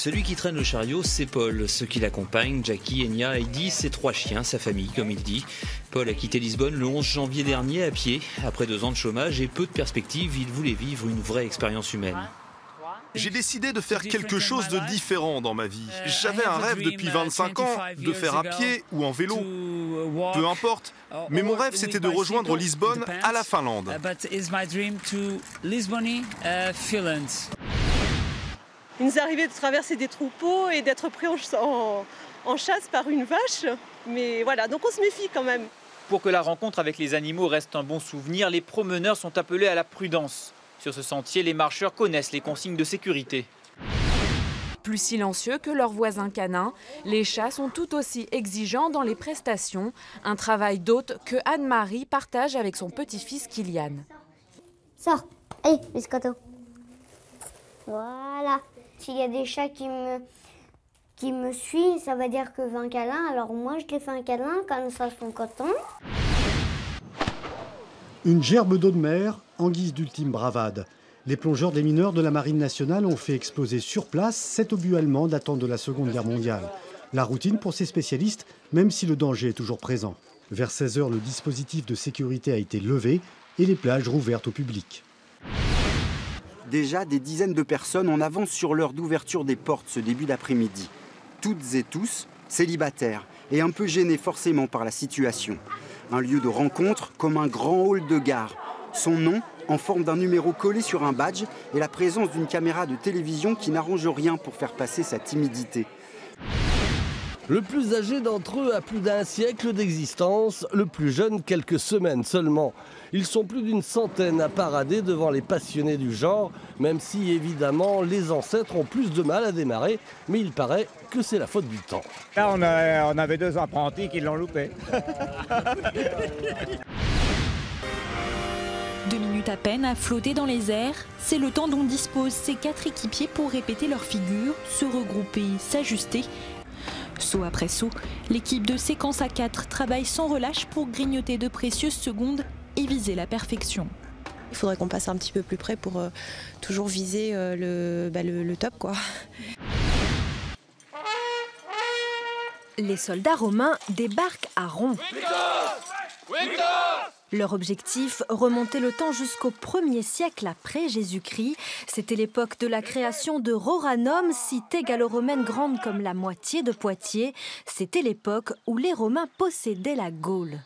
Celui qui traîne le chariot, c'est Paul. Ceux qui l'accompagnent, Jackie, Enya, Heidi, ses 3 chiens, sa famille, comme il dit. Paul a quitté Lisbonne le 11 janvier dernier à pied. Après 2 ans de chômage et peu de perspectives, il voulait vivre une vraie expérience humaine. J'ai décidé de faire quelque chose de différent dans ma vie. J'avais un rêve depuis 25 ans, de faire à pied ou en vélo. Peu importe, mais mon rêve c'était de rejoindre Lisbonne à la Finlande. Il nous arrivait de traverser des troupeaux et d'être pris en chasse par une vache. Mais voilà, donc on se méfie quand même. Pour que la rencontre avec les animaux reste un bon souvenir, les promeneurs sont appelés à la prudence. Sur ce sentier, les marcheurs connaissent les consignes de sécurité. Plus silencieux que leurs voisins canins, les chats sont tout aussi exigeants dans les prestations. Un travail d'hôte que Anne-Marie partage avec son petit-fils Kylian. Sors, allez, biscotto. Voilà. S'il y a des chats qui me suivent, ça veut dire que 20 câlins. Alors moi, je les fais un câlin, comme ça, ils sont contents. Une gerbe d'eau de mer en guise d'ultime bravade. Les plongeurs des mineurs de la Marine nationale ont fait exploser sur place 7 obus allemands datant de la Seconde Guerre mondiale. La routine pour ces spécialistes, même si le danger est toujours présent. Vers 16 h, le dispositif de sécurité a été levé et les plages rouvertes au public. Déjà, des dizaines de personnes en avance sur l'heure d'ouverture des portes ce début d'après-midi. Toutes et tous célibataires et un peu gênés forcément par la situation. Un lieu de rencontre comme un grand hall de gare. Son nom en forme d'un numéro collé sur un badge et la présence d'une caméra de télévision qui n'arrange rien pour faire passer sa timidité. Le plus âgé d'entre eux a plus d'1 siècle d'existence, le plus jeune quelques semaines seulement. Ils sont plus d'une centaine à parader devant les passionnés du genre, même si évidemment les ancêtres ont plus de mal à démarrer, mais il paraît que c'est la faute du temps. Là on avait 2 apprentis qui l'ont loupé. 2 minutes à peine à flotter dans les airs, c'est le temps dont disposent ces 4 équipiers pour répéter leur figure, se regrouper, s'ajuster. Saut après saut, l'équipe de séquence à 4 travaille sans relâche pour grignoter de précieuses secondes et viser la perfection. Il faudrait qu'on passe un petit peu plus près pour toujours viser le top, quoi. Les soldats romains débarquent à Rom. Leur objectif, remonter le temps jusqu'au 1er siècle après Jésus-Christ. C'était l'époque de la création de Roranum, cité gallo-romaine grande comme la moitié de Poitiers. C'était l'époque où les Romains possédaient la Gaule.